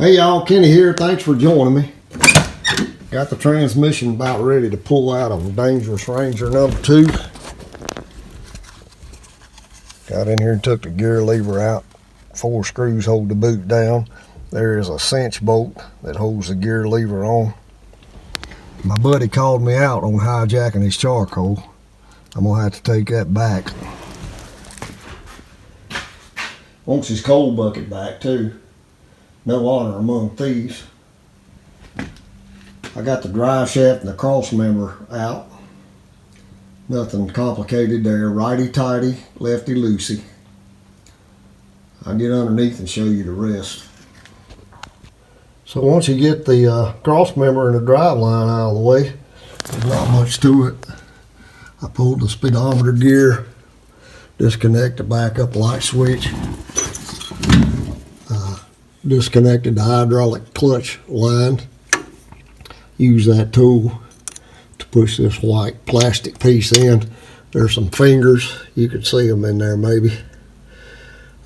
Hey y'all, Kenny here. Thanks for joining me. Got the transmission about ready to pull out of Dangerous Ranger #2. Got in here and took the gear lever out. 4 screws hold the boot down. There is a cinch bolt that holds the gear lever on. My buddy called me out on hijacking his charcoal. I'm gonna have to take that back. Wants his coal bucket back too. No honor among thieves. I got the drive shaft and the cross member out. Nothing complicated there. Righty tighty, lefty loosey. I'll get underneath and show you the rest. So once you get the cross member and the drive line out of the way, there's not much to it. I pulled the speedometer gear, disconnect the backup light switch, disconnected the hydraulic clutch line. Use that tool to push this white plastic piece in. There's some fingers, you can see them in there maybe,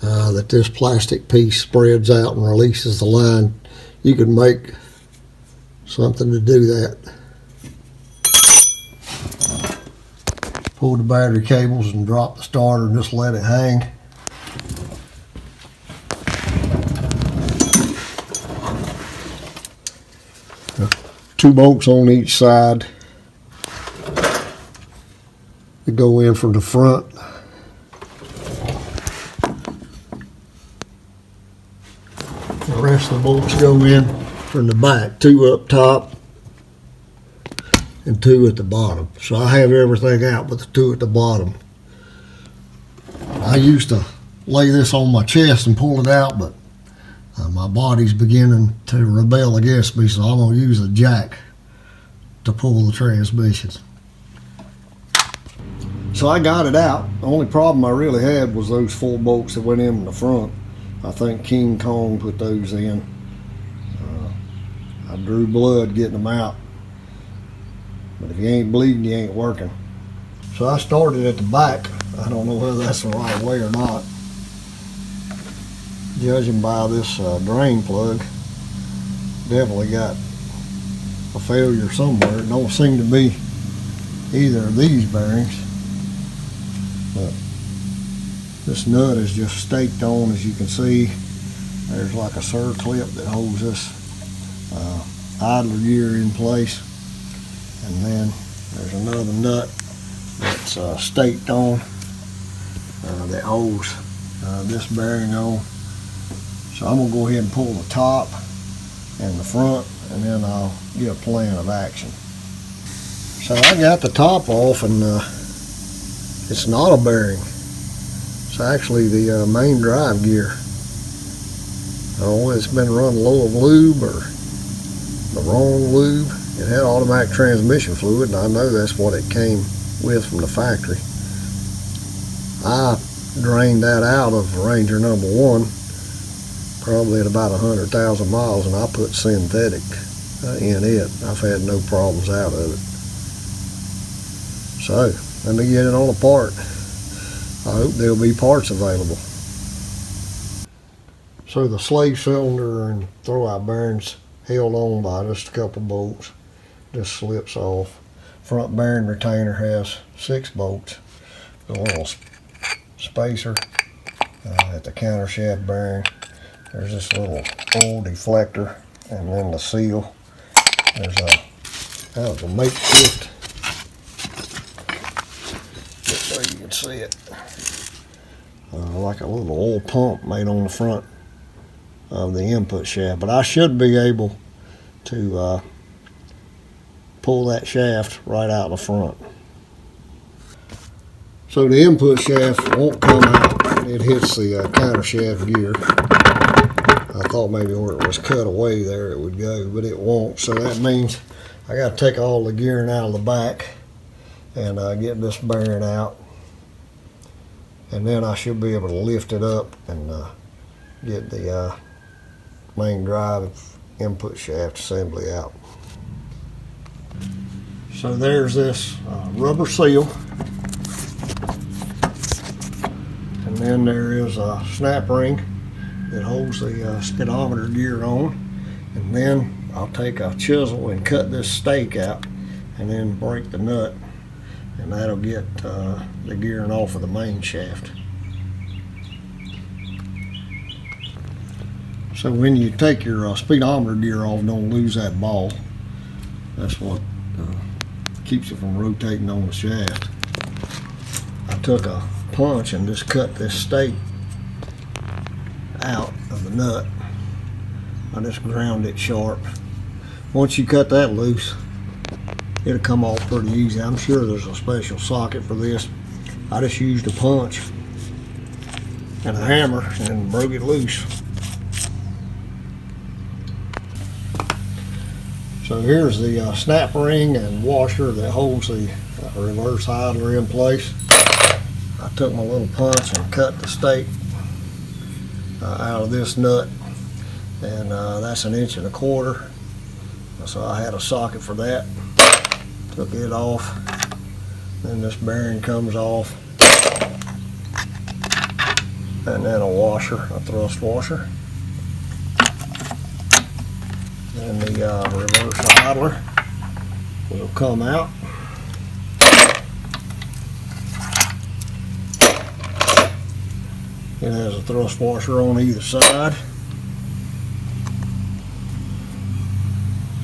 that this plastic piece spreads out and releases the line. You can make something to do that. Pull the battery cables and drop the starter and just let it hang. Two bolts on each side that go in from the front. The rest of the bolts go in from the back. 2 up top and 2 at the bottom. So I have everything out but the 2 at the bottom. I used to lay this on my chest and pull it out, but my body's beginning to rebel against me, so I'm going to use a jack to pull the transmission. So I got it out. The only problem I really had was those 4 bolts that went in the front. I think King Kong put those in. I drew blood getting them out. But if you ain't bleeding, you ain't working. So I started at the back. I don't know whether that's the right way or not. Judging by this drain plug, definitely got a failure somewhere. It don't seem to be either of these bearings, but this nut is just staked on. As you can see, there's like a circlip that holds this idler gear in place, and then there's another nut that's staked on that holds this bearing on. So I'm going to go ahead and pull the top and the front, and then I'll get a plan of action. So I got the top off, and it's not a bearing. It's actually the main drive gear. I don't know if it's been run low of lube or the wrong lube. It had automatic transmission fluid, and I know that's what it came with from the factory. I drained that out of Ranger #1. Probably at about 100,000 miles, and I put synthetic in it. I've had no problems out of it. So let me get it on apart. I hope there'll be parts available. So the slave cylinder and throwout bearings held on by just a couple bolts. Just slips off. Front bearing retainer has 6 bolts. A little spacer at the countershaft bearing. There's this little oil deflector, and then the seal. There's a makeshift, just so you can see it, like a little oil pump made on the front of the input shaft. But I should be able to pull that shaft right out the front. So the input shaft won't come out. It hits the countershaft gear. I thought maybe where it was cut away there it would go, but it won't. So that means I got to take all the gearing out of the back and get this bearing out. And then I should be able to lift it up and get the main drive input shaft assembly out. So there's this rubber seal. And then there is a snap ring that holds the speedometer gear on, and then I'll take a chisel and cut this stake out and then break the nut, and that'll get the gearing off of the main shaft. So when you take your speedometer gear off, don't lose that ball. That's what keeps it from rotating on the shaft. I took a punch and just cut this stake out of the nut. I just ground it sharp. Once you cut that loose, it'll come off pretty easy. I'm sure there's a special socket for this. I just used a punch and a hammer and broke it loose. So here's the snap ring and washer that holds the reverse idler in place. I took my little punch and cut the stake out of this nut, and that's 1.25 inches. So I had a socket for that. Took it off. Then this bearing comes off, and then a washer, a thrust washer. And the reverse idler will come out. It has a thrust washer on either side.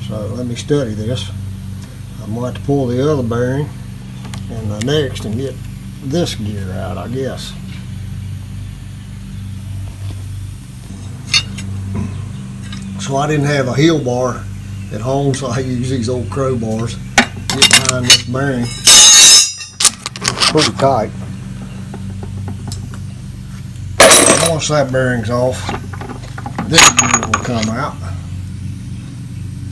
So let me study this. I'm going to have to pull the other bearing and next and get this gear out, I guess. So I didn't have a heel bar at home, so I use these old crowbars. Get behind this bearing. It's pretty tight. Once that bearing's off, this gear will come out.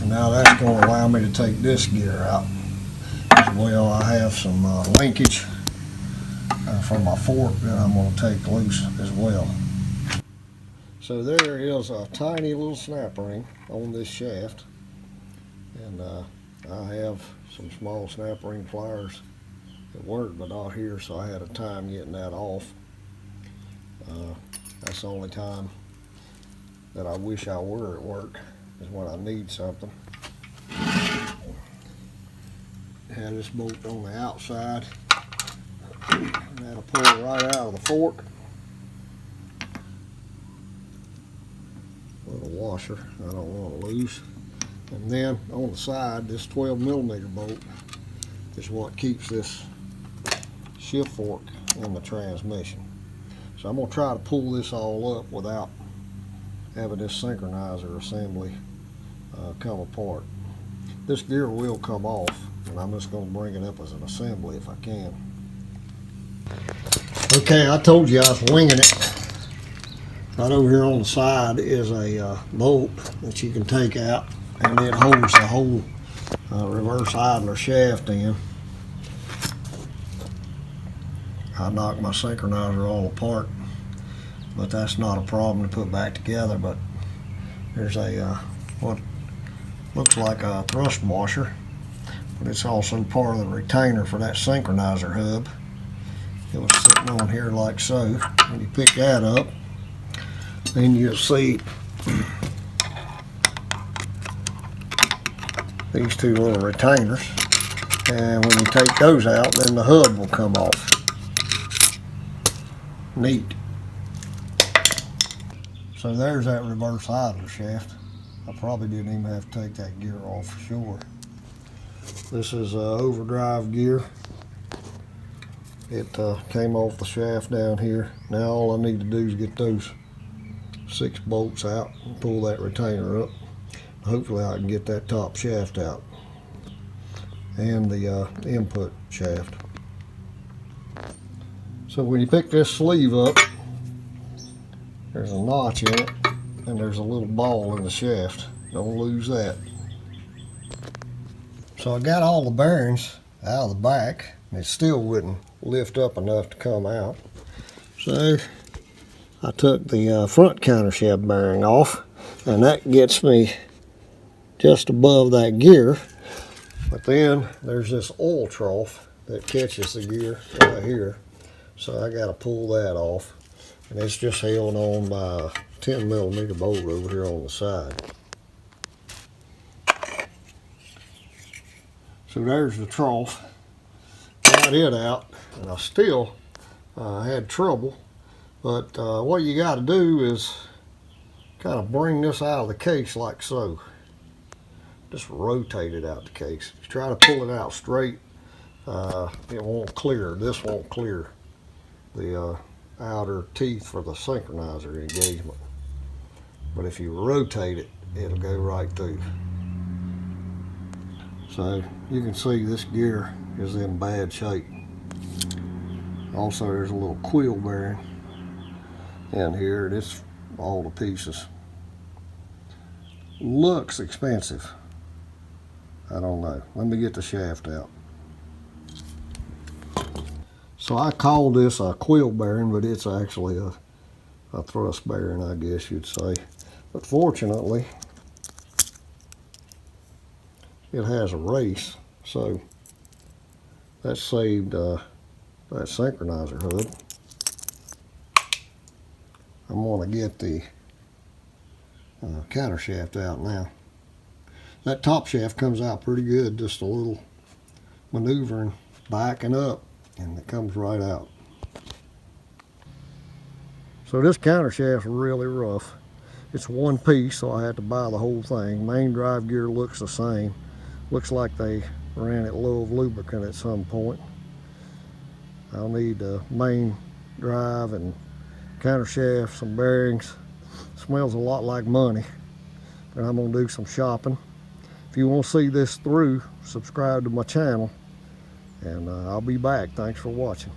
And now that's going to allow me to take this gear out. As well, I have some linkage from my fork that I'm going to take loose as well. So there is a tiny little snap ring on this shaft, and I have some small snap ring pliers that work, but not here, so I had a time getting that off. That's the only time that I wish I were at work, is when I need something. Had this bolt on the outside, and that'll pull it right out of the fork. Little washer, I don't want to lose. And then on the side, this 12mm bolt is what keeps this shift fork in the transmission. So I'm going to try to pull this all up without having this synchronizer assembly come apart. This gear will come off, and I'm just going to bring it up as an assembly if I can. Okay, I told you I was winging it. Right over here on the side is a bolt that you can take out, and it holds the whole reverse idler shaft in. I knocked my synchronizer all apart, but that's not a problem to put back together. But there's a what looks like a thrust washer, but it's also part of the retainer for that synchronizer hub. It was sitting on here like so. When you pick that up, then you'll see these two little retainers, and when you take those out, then the hub will come off. Neat. So there's that reverse idler shaft. I probably didn't even have to take that gear off for sure. This is overdrive gear. It came off the shaft down here. Now all I need to do is get those 6 bolts out and pull that retainer up. Hopefully I can get that top shaft out and the input shaft. So when you pick this sleeve up, there's a notch in it and there's a little ball in the shaft. Don't lose that. So I got all the bearings out of the back, and it still wouldn't lift up enough to come out. So I took the front countershaft bearing off, and that gets me just above that gear. But then there's this oil trough that catches the gear right here. So I got to pull that off. And it's just held on by a 10mm bolt over here on the side. So there's the trough. Got it out, and I still had trouble. But what you got to do is kind of bring this out of the case like so. Just rotate it out the case. If you try to pull it out straight, it won't clear. This won't clear the outer teeth for the synchronizer engagement. But if you rotate it, it'll go right through. So you can see this gear is in bad shape. Also, there's a little quill bearing in here, and it's all to pieces. Looks expensive. I don't know. Let me get the shaft out. So I call this a quill bearing, but it's actually a thrust bearing, I guess you'd say. But fortunately, it has a race, so that saved that synchronizer hood. I'm going to get the countershaft out now. That top shaft comes out pretty good, just a little maneuvering, backing up, and it comes right out. So this countershaft's really rough. It's one piece, so I had to buy the whole thing. Main drive gear looks the same. Looks like they ran it low of lubricant at some point. I'll need the main drive and countershaft, some bearings. Smells a lot like money, and I'm gonna do some shopping. If you want to see this through, subscribe to my channel, and I'll be back. Thanks for watching.